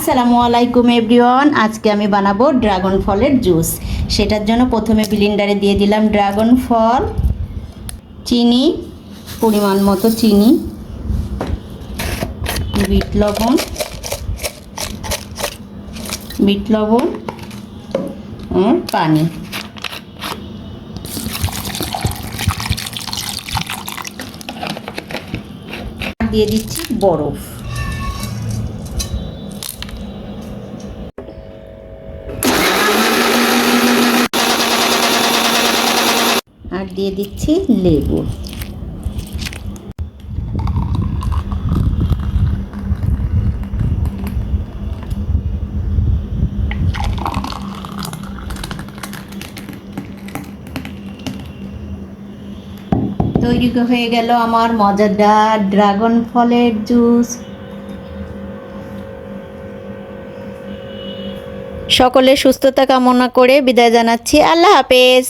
আসসালামু আলাইকুম এভরিওয়ান। আজকে আমি বানাবো ড্রাগন ফলের জুস। সেটার জন্য প্রথমে ব্লেন্ডারে দিয়ে দিলাম ড্রাগন ফল, চিনি, পরিমাণ মতো চিনি, বিট লবণ আর পানি। দিয়ে দিচ্ছি বরফ। আর দিয়ে দিচ্ছি লেবু। তৈরি হয়ে গেল আমার মজাদার ড্রাগন ফলের জুস। সকলের সুস্থতা কামনা করে বিদায় জানাচ্ছি। আল্লাহ হাফেজ।